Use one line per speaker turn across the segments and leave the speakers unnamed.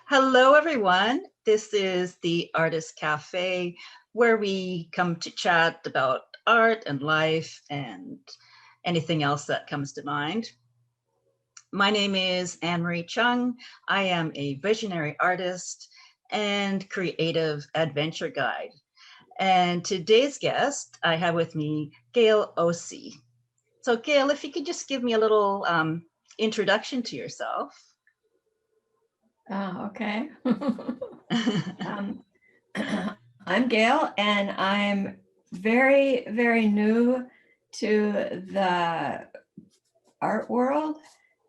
Hello, everyone. This is the Artist Cafe, where we come to chat about art and life and anything else that comes to mind. My name is Ann-Marie Cheung. I am a visionary artist and creative adventure guide. And today's guest, I have with me Gail Ose. So, Gail, if you could just give me a little introduction to yourself.
Oh, okay. um, I'm Gail, and I'm very, very new to the art world.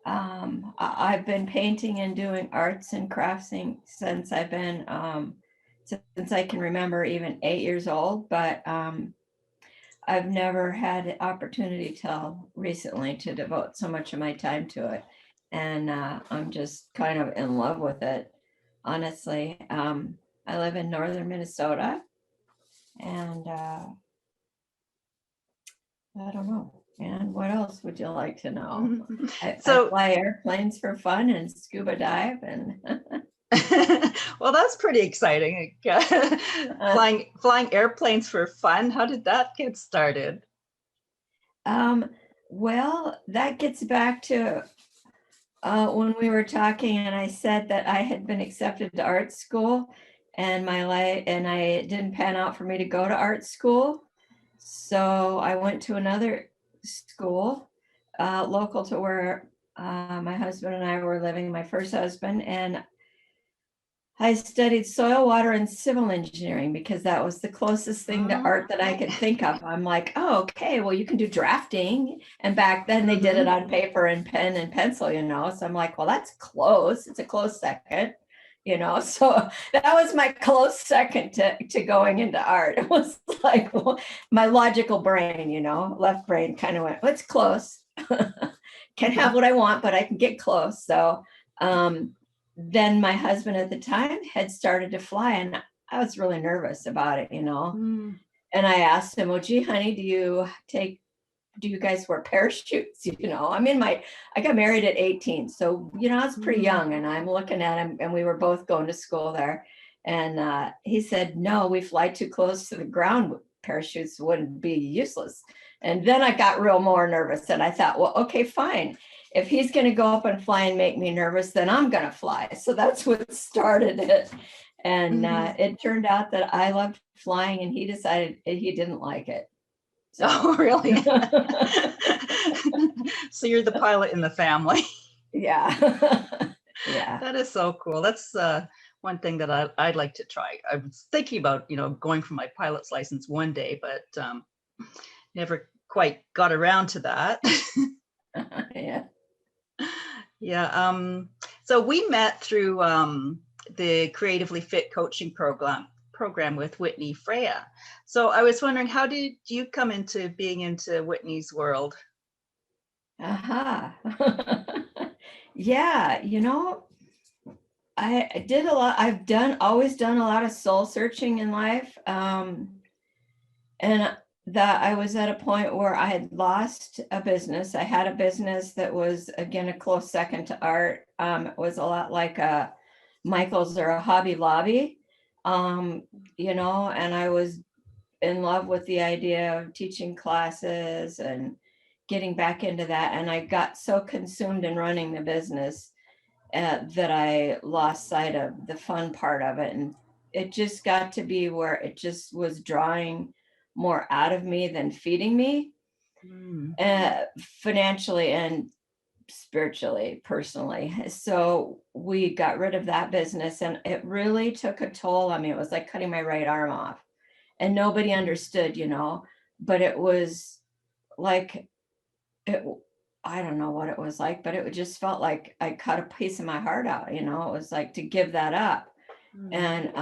I've been painting and doing arts and crafting since since I can remember, even 8 years old. But I've never had the opportunity till recently to devote so much of my time to it. And I'm just kind of in love with it, honestly. I live in northern Minnesota, and I don't know. And what else would you like to know? I
So,
fly airplanes for fun and scuba dive, and
well, that's pretty exciting. Flying airplanes for fun. How did that get started?
um, well, that gets back to when we were talking, and I said that I had been accepted to art school, and I didn't pan out for me to go to art school. So I went to another school local to where my husband and I were living, my first husband, and I studied soil, water, and civil engineering because that was the closest thing to art that I could think of. I'm like, oh, okay, well, you can do drafting. And back then they did it on paper and pen and pencil. So I'm like, well, that's close. It's a close second. So that was my close second to going into art. It was like, well, my logical brain, left brain kind of went, well, it's close. Can't have what I want, but I can get close. So then my husband at the time had started to fly, and I was really nervous about it.
Mm.
And I asked him, well, gee, honey, do you guys wear parachutes? I got married at 18. So, I was pretty young, and I'm looking at him, and we were both going to school there. And he said, no, we fly too close to the ground. Parachutes wouldn't be useless. And then I got real more nervous, and I thought, well, okay, fine. If he's going to go up and fly and make me nervous, then I'm going to fly. So that's what started it. And it turned out that I loved flying, and he decided he didn't like it.
So. Oh, really? So you're the pilot in the family.
Yeah. Yeah.
That is so cool. That's one thing that I'd like to try. I was thinking about, going for my pilot's license one day, but never quite got around to that.
Yeah.
Yeah. So we met through the Creatively Fit coaching program with Whitney Freya. So I was wondering, how did you come into being into Whitney's world?
Aha. Yeah, I did a lot. Always done a lot of soul searching in life. And that I was at a point where I had lost a business. I had a business that was, again, a close second to art. It was a lot like a Michael's or a Hobby Lobby, and I was in love with the idea of teaching classes and getting back into that. And I got so consumed in running the business that I lost sight of the fun part of it. And it just got to be where it just was drawing more out of me than feeding me, financially and spiritually, personally. So we got rid of that business, and it really took a toll on me. It was like cutting my right arm off, and nobody understood, but it was like, I don't know what it was like, but it just felt like I cut a piece of my heart out. It was like to give that up. And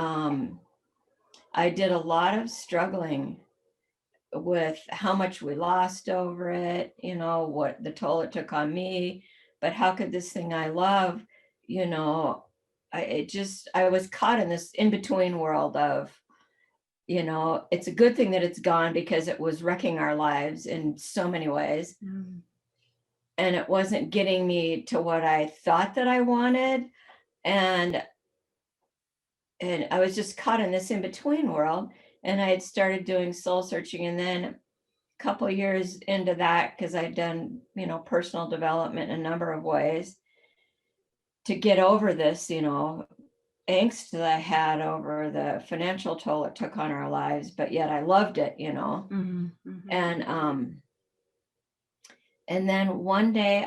I did a lot of struggling with how much we lost over it, what the toll it took on me, but how could this thing I love, I was caught in this in-between world of, it's a good thing that it's gone because it was wrecking our lives in so many ways. And it wasn't getting me to what I thought that I wanted. And I was just caught in this in-between world, and I had started doing soul searching. And then a couple years into that, because I'd done, personal development in a number of ways to get over this, angst that I had over the financial toll it took on our lives, but yet I loved it, And then one day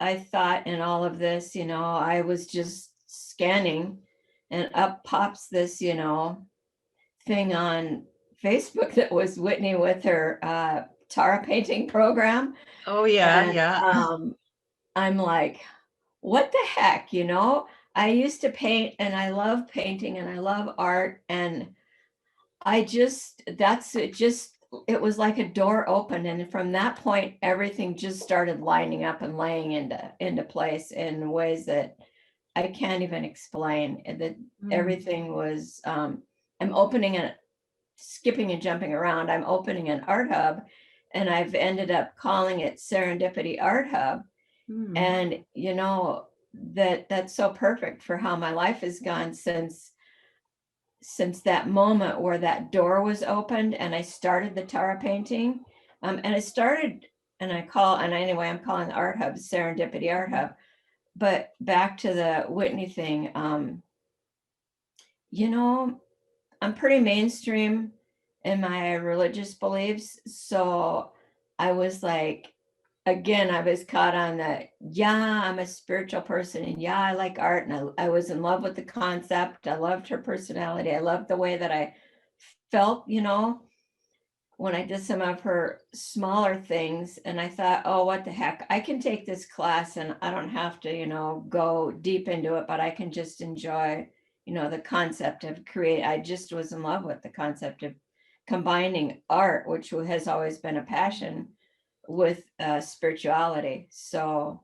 I thought in all of this, I was just scanning, and up pops this, thing on Facebook that was Whitney with her Tara painting program.
Oh yeah,
And
yeah.
I'm like, what the heck, I used to paint, and I love painting, and I love art, and it was like a door opened, and from that point everything just started lining up and laying into place in ways that I can't even explain. And that everything was I'm opening and skipping and jumping around. I'm opening an art hub, and I've ended up calling it Serendipity Art Hub. And that's so perfect for how my life has gone since that moment where that door was opened and I started the Tara painting. And I started, and I'm calling the Art Hub Serendipity Art Hub. But back to the Whitney thing, I'm pretty mainstream in my religious beliefs. So I was like, again, I was caught on the, I'm a spiritual person, and I like art. And I was in love with the concept. I loved her personality. I loved the way that I felt, when I did some of her smaller things. And I thought, oh, what the heck? I can take this class and I don't have to, go deep into it, but I can just enjoy, the concept of create. I just was in love with the concept of combining art, which has always been a passion, with spirituality. So,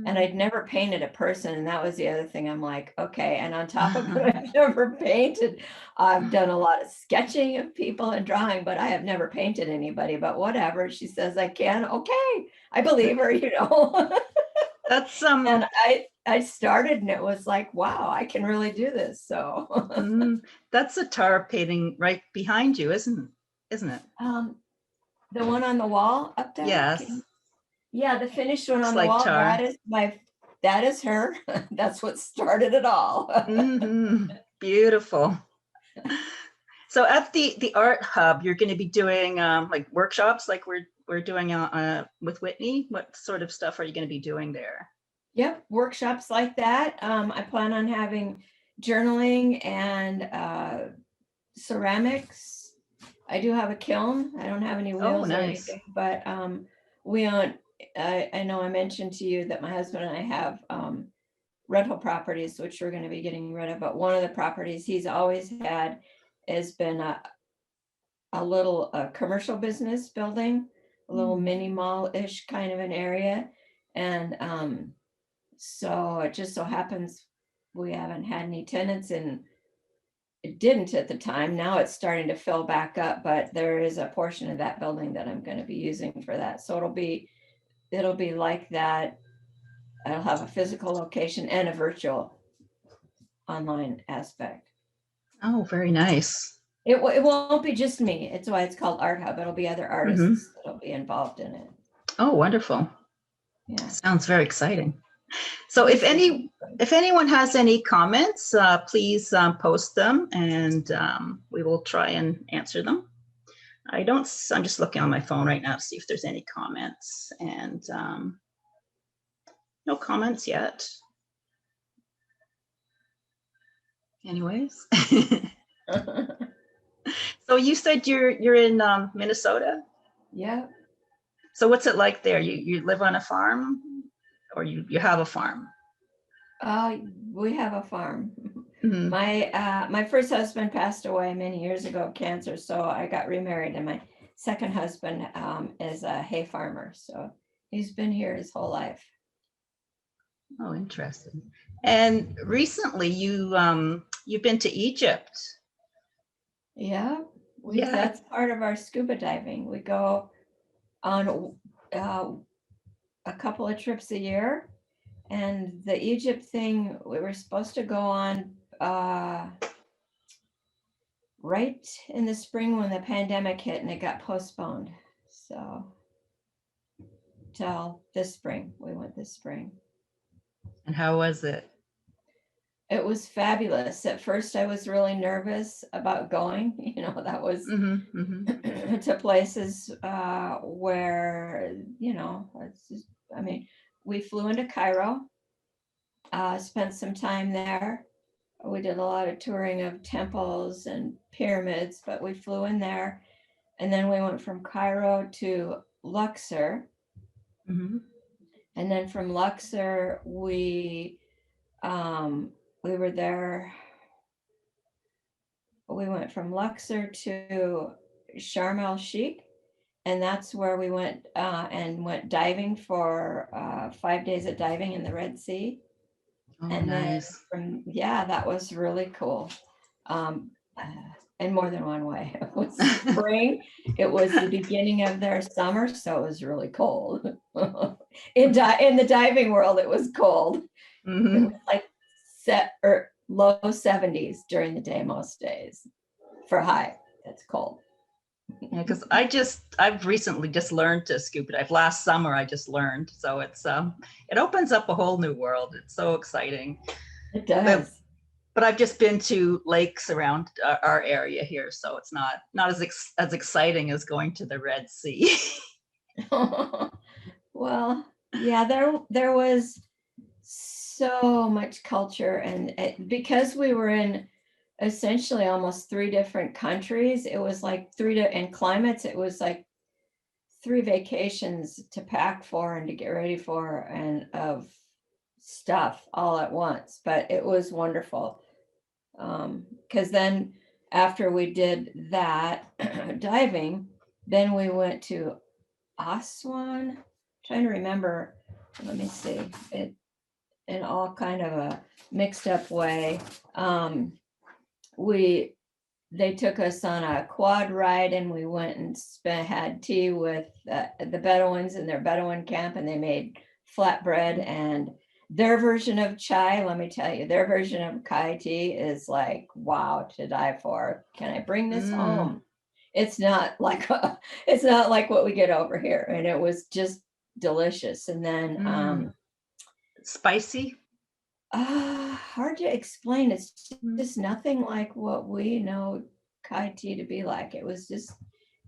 and I'd never painted a person. And that was the other thing. I'm like, okay. And on top of it, I've never painted. I've done a lot of sketching of people and drawing, but I have never painted anybody. But whatever. She says I can. Okay. I believe her,
That's
And I started, and it was like, wow, I can really do this. So
that's a Tara painting right behind you, isn't it?
The one on the wall up there.
Yes.
Yeah, the finished one
Looks
on the
like
wall.
Tara.
That is her. That's what started it all.
Beautiful. So at the Art Hub, you're going to be doing like workshops, like we're doing with Whitney. What sort of stuff are you going to be doing there?
Yep, workshops like that. I plan on having journaling and ceramics. I do have a kiln. I don't have any wheels or
Nice.
anything, but we own. I know I mentioned to you that my husband and I have rental properties, which we're going to be getting rid of. But one of the properties he's always had has been a little commercial business building, a little mini mall-ish kind of an area. And so it just so happens we haven't had any tenants, and it didn't at the time. Now it's starting to fill back up, but there is a portion of that building that I'm going to be using for that. So it'll be like that. I'll have a physical location and a virtual online aspect.
Oh, very nice.
It won't be just me. It's why it's called Art Hub. It'll be other artists that'll be involved in it.
Oh, wonderful.
Yeah.
Sounds very exciting. So if anyone has any comments, please post them, and we will try and answer them. I'm just looking on my phone right now to see if there's any comments, and no comments yet. Anyways. So you said you're in Minnesota?
Yeah.
So what's it like there? You live on a farm, or you have a farm?
We have a farm. My first husband passed away many years ago of cancer, so I got remarried, and my second husband is a hay farmer, so he's been here his whole life.
Oh, interesting. And recently you've been to Egypt.
Yeah, that's part of our scuba diving. We go on a couple of trips a year, and the Egypt thing we were supposed to go on right in the spring when the pandemic hit and it got postponed. So till this spring, we went this spring.
And how was it?
It was fabulous. At first, I was really nervous about going. That was
Mm-hmm, mm-hmm.
to places where, it's just, I mean, we flew into Cairo, spent some time there. We did a lot of touring of temples and pyramids, but we flew in there. And then we went from Cairo to Luxor.
Mm-hmm.
And then from Luxor, we were there. We went from Luxor to Sharm el Sheikh, and that's where we went and went diving for 5 days of diving in the Red Sea.
Oh,
And then
nice.
yeah, that was really cool. Um, in more than one way. It was spring. It was the beginning of their summer, so it was really cold. In the diving world, it was cold. It
Mm-hmm.
was like low 70s during the day most days. For high, it's cold.
Yeah, because I've recently just learned to scuba dive. Last summer I just learned, so it opens up a whole new world. It's so exciting.
It
But
does.
but I've just been to lakes around our area here, so it's not as exciting as going to the Red Sea.
Well, yeah, there was so much culture, and because we were in essentially almost 3 different countries, it was like and climates, it was like 3 vacations to pack for and to get ready for and of stuff all at once. But it was wonderful. Because then after we did that diving, then we went to Aswan. Trying to remember, let me see it in all kind of a mixed up way. We They took us on a quad ride and we went and had tea with the Bedouins in their Bedouin camp, and they made flatbread and their version of chai. Let me tell you, their version of Kai tea is like, wow, to die for. Can I bring this
Mm.
home? It's not like it's not like what we get over here, and it was just delicious. And then
Mm. Spicy.
hard to explain. It's
Mm.
just nothing like what we know Kai tea to be like. It was just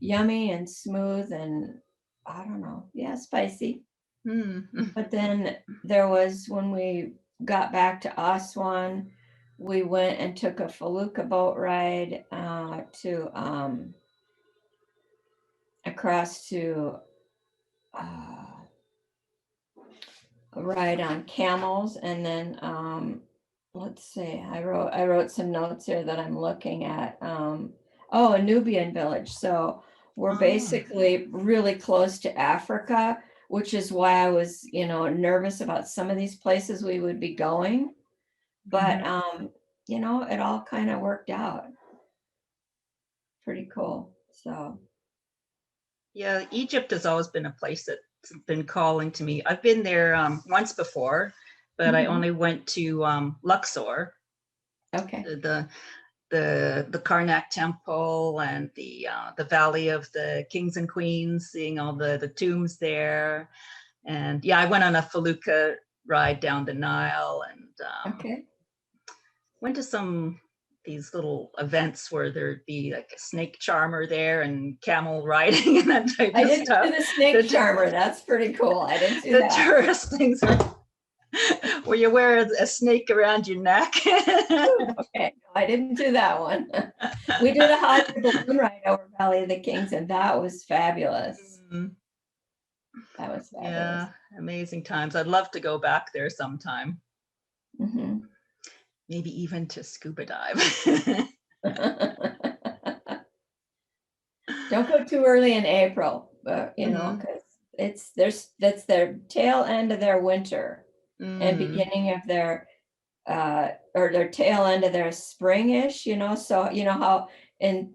yummy and smooth, and I don't know. Yeah, spicy.
Mm.
But then there was, when we got back to Aswan, we went and took a felucca boat ride to across to a ride on camels, and then let's see, I wrote some notes here that I'm looking at. A Nubian village. So we're
Oh.
basically really close to Africa, which is why I was, nervous about some of these places we would be going. But
Mm-hmm.
it all kind of worked out. Pretty cool. So
Yeah, Egypt has always been a place that's been calling to me. I've been there once before, but I
mhm.
only went to Luxor,
Okay.
the the Karnak Temple and the Valley of the Kings and Queens, seeing all the tombs there. And yeah, I went on a felucca ride down the Nile and
Okay.
went to some these little events where there'd be like a snake charmer there and camel riding and that type
I
of
didn't do
stuff.
the snake
The,
charmer. That's pretty cool. I didn't do
the
that.
tourist things where you wear a snake around your neck.
Okay, no, I didn't do that one. We did a hot air balloon ride over Valley of the Kings, and that was fabulous.
Mm,
That was fabulous.
yeah, amazing times. I'd love to go back there sometime,
Mhm.
maybe even to scuba dive.
Don't go too early in April, but
Hmm.
because that's their tail end of their winter and
Mm.
beginning of their or their tail end of their springish. So how in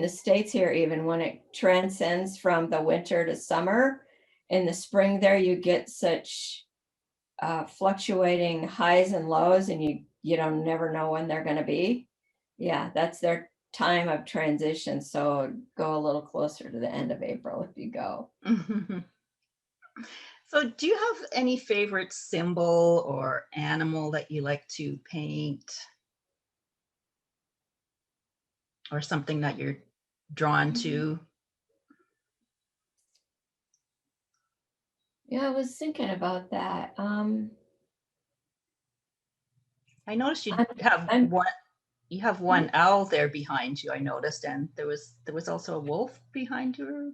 the States here, even when it transcends from the winter to summer, in the spring there, you get such fluctuating highs and lows, and you don't never know when they're going to be. yeah, that's their time of transition. So go a little closer to the end of April if you go.
So do you have any favorite symbol or animal that you like to paint? Or something that you're drawn to?
Yeah, I was thinking about that.
I noticed
I'm, I'm,
you have one owl there behind you, I noticed, and there was also a wolf behind you.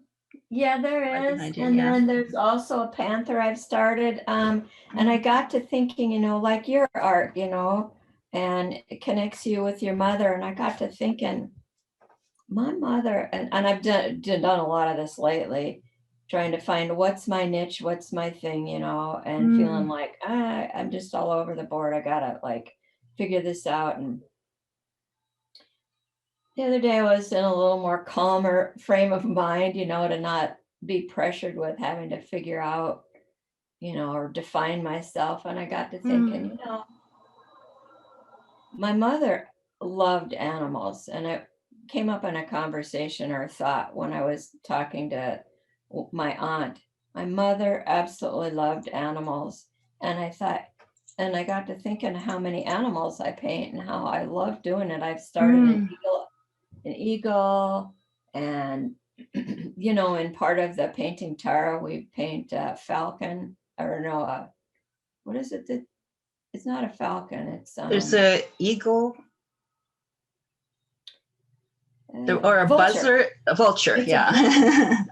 yeah,
Right
there is.
behind you,
And
yeah.
then there's also a panther I've started. And I got to thinking, like your art, and it connects you with your mother. And I got to thinking, my mother, and I've done a lot of this lately, trying to find what's my niche, what's my thing, and feeling like I'm just all over the board. I gotta like figure this out. And the other day I was in a little more calmer frame of mind, to not be pressured with having to figure out, or define myself. And I got to thinking, my mother loved animals, and it came up in a conversation or thought when I was talking to my aunt. My mother absolutely loved animals, and I thought, and I got to thinking how many animals I paint and how I love doing it. I've started an eagle, and in part of the painting Tara, we paint a falcon, or no, what is it that it's not a falcon, it's
There's a eagle or a
vulture.
buzzard, a vulture,
It's a vulture.
yeah.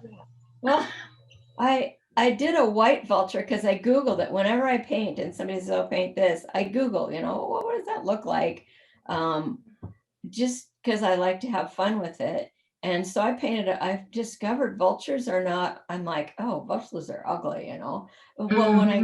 Well, I did a white vulture because I Googled it. Whenever I paint and somebody says, "Oh, paint this," I Google, what does that look like? Just because I like to have fun with it. And so I painted it. I've discovered vultures are not, I'm like, oh, vultures are ugly. Well, when I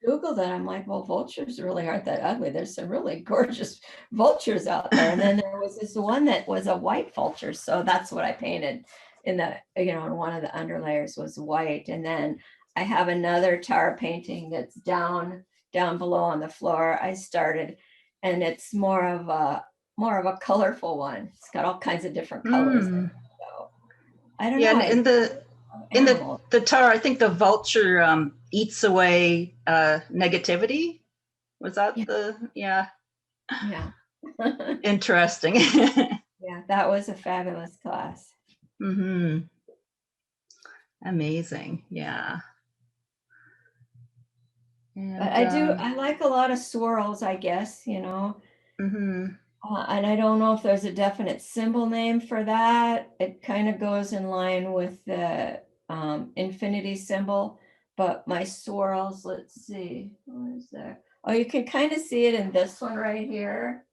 Googled that, I'm like, well, vultures really aren't that ugly. There's some really gorgeous vultures out there. And then there was this one that was a white vulture. So that's what I painted and one of the underlayers was white. And then I have another tar painting that's down below on the floor. I started, and it's more of a colorful one. It's got all kinds of different colors in it. So I don't know.
Yeah, in the
Animals.
the tower, I think the vulture eats away negativity. Was that
Yeah.
yeah?
Yeah.
Interesting.
Yeah, that was a fabulous class.
Amazing. Yeah.
But
And
I like a lot of swirls, I guess, and I don't know if there's a definite symbol name for that. It kind of goes in line with the infinity symbol, but my swirls, let's see, what is there? Oh, you can kind of see it in this one right here.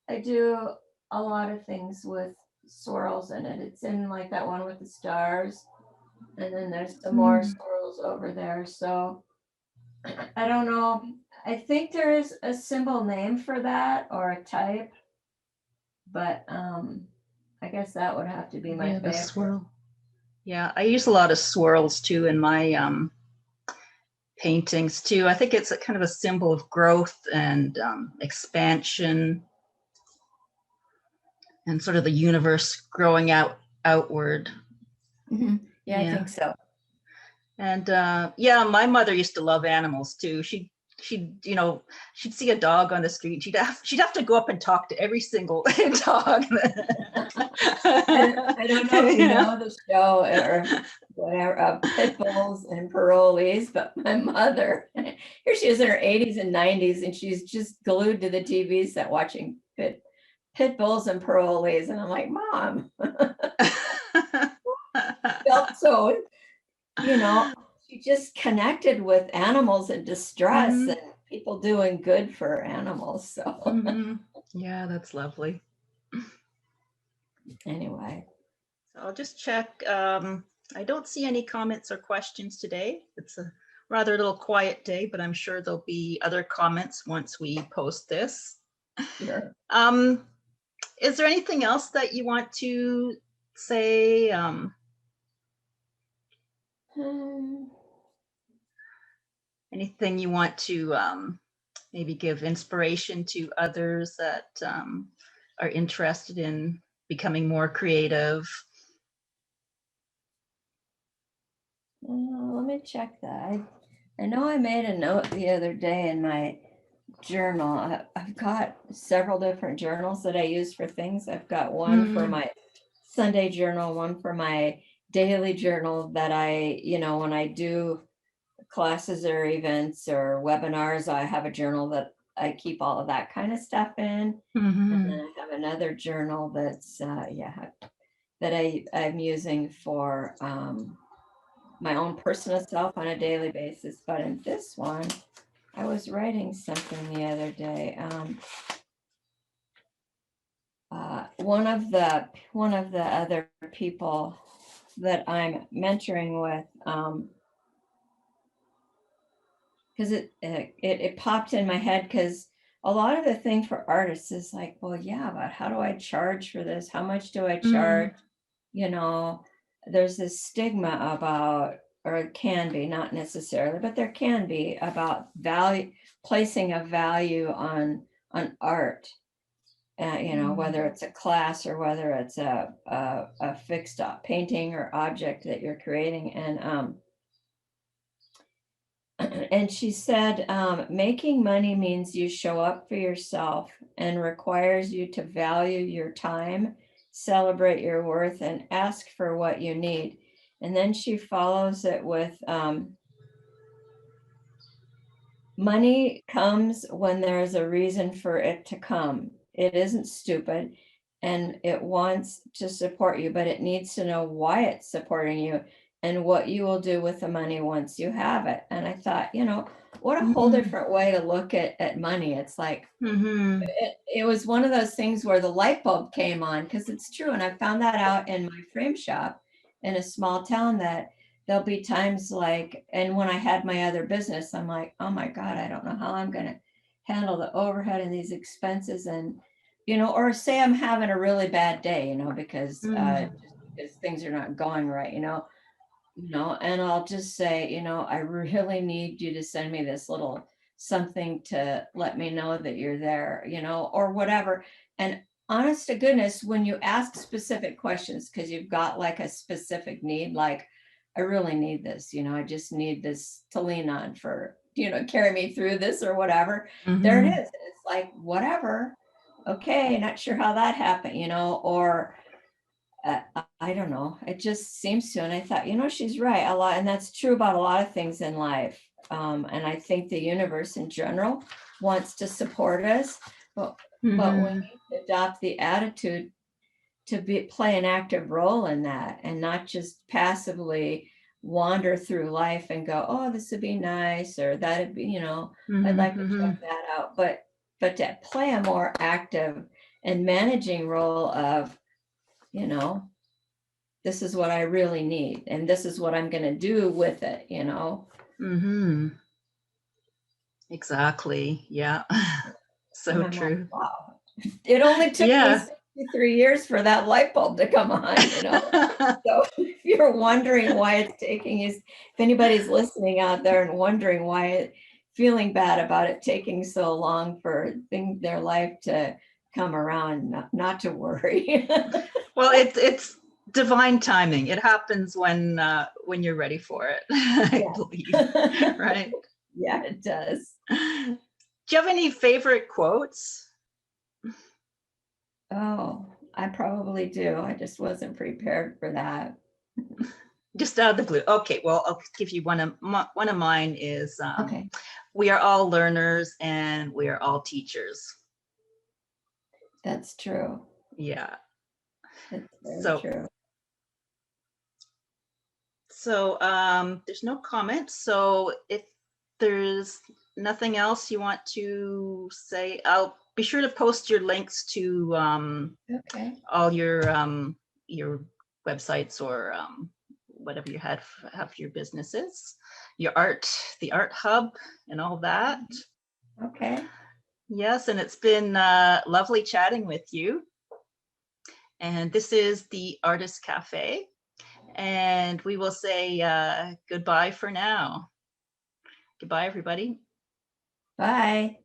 I do a lot of things with swirls in it. It's in like that one with the stars, and then there's some more swirls over there. So I don't know. I think there is a symbol name for that or a type, but I guess that would have to be my
yeah, the
favorite.
swirl. Yeah, I use a lot of swirls too in my paintings too. I think it's a kind of a symbol of growth and expansion and sort of the universe growing outward.
Yeah, yeah, I think so.
And yeah, my mother used to love animals too. She'd see a dog on the street. She'd have to go up and talk to every single dog.
I don't know if you know the show or whatever, Pit Bulls and Parolees, but my mother, here she is in her 80s and 90s, and she's just glued to the TV set watching Pit Bulls and Parolees. And I'm like, Mom, felt so, she just connected with animals in distress and people doing good for animals. So
yeah, that's lovely.
anyway.
So I'll just check. I don't see any comments or questions today. It's a rather little quiet day, but I'm sure there'll be other comments once we post this.
Sure.
Is there anything else that you want to say? Anything you want to maybe give inspiration to others that are interested in becoming more creative.
Let me check that. I know I made a note the other day in my journal. I've got several different journals that I use for things. I've got one for my Sunday journal, one for my daily journal that I, when I do classes or events or webinars, I have a journal that I keep all of that kind of stuff in. And then I have another journal that's, that I'm using for my own personal self on a daily basis. But in this one, I was writing something the other day. One of the other people that I'm mentoring with, because it popped in my head, because a lot of the thing for artists is like, well, yeah, but how do I charge for this? How much do I charge? There's this stigma about, or it can be, not necessarily, but there can be, about value, placing a value on art. Whether it's a class or whether it's a fixed painting or object that you're creating. And she said, making money means you show up for yourself and requires you to value your time, celebrate your worth, and ask for what you need. And then she follows it with, money comes when there's a reason for it to come. It isn't stupid, and it wants to support you, but it needs to know why it's supporting you and what you will do with the money once you have it. And I thought, what a whole different way to look at money. It's like, it was one of those things where the light bulb came on, because it's true. And I found that out in my frame shop in a small town, that there'll be times like, and when I had my other business, I'm like, oh my God, I don't know how I'm going to handle the overhead and these expenses. And, or say I'm having a really bad day, because things are not going right, and I'll just say, I really need you to send me this little something to let me know that you're there, or whatever. And honest to goodness, when you ask specific questions, because you've got like a specific need, like, I really need this, I just need this to lean on for, carry me through this or whatever. There it is. It's like, whatever. Okay, not sure how that happened, or I don't know. It just seems to. And I thought, she's right a lot. And that's true about a lot of things in life. And I think the universe in general wants to support us, but we need to adopt the attitude to play an active role in that, and not just passively wander through life and go, oh, this would be nice, or that'd be, I'd like to check that out. But to play a more active and managing role of, this is what I really need, and this is what I'm going to do with it,
Exactly. Yeah. So true.
Like, wow. It only took me 63 years for that light bulb to come on, So if you're wondering why it's taking you, if anybody's listening out there and wondering why feeling bad about it taking so long for their life to come around, not to worry.
Well, it's divine timing. It happens when you're ready for it, I believe. Right?
Yeah, it does.
Do you have any favorite quotes?
Oh, I probably do. I just wasn't prepared for that.
Just out of the blue. Okay, well, I'll give you one of mine is,
okay.
We are all learners and we are all teachers.
That's true.
Yeah.
That's very true.
So there's no comments. So if there's nothing else you want to say, I'll be sure to post your links to all your websites, or whatever you have your businesses, the art hub and all that.
Okay.
Yes, and it's been lovely chatting with you. And this is the Artist Cafe. And we will say goodbye for now. Goodbye, everybody.
Bye.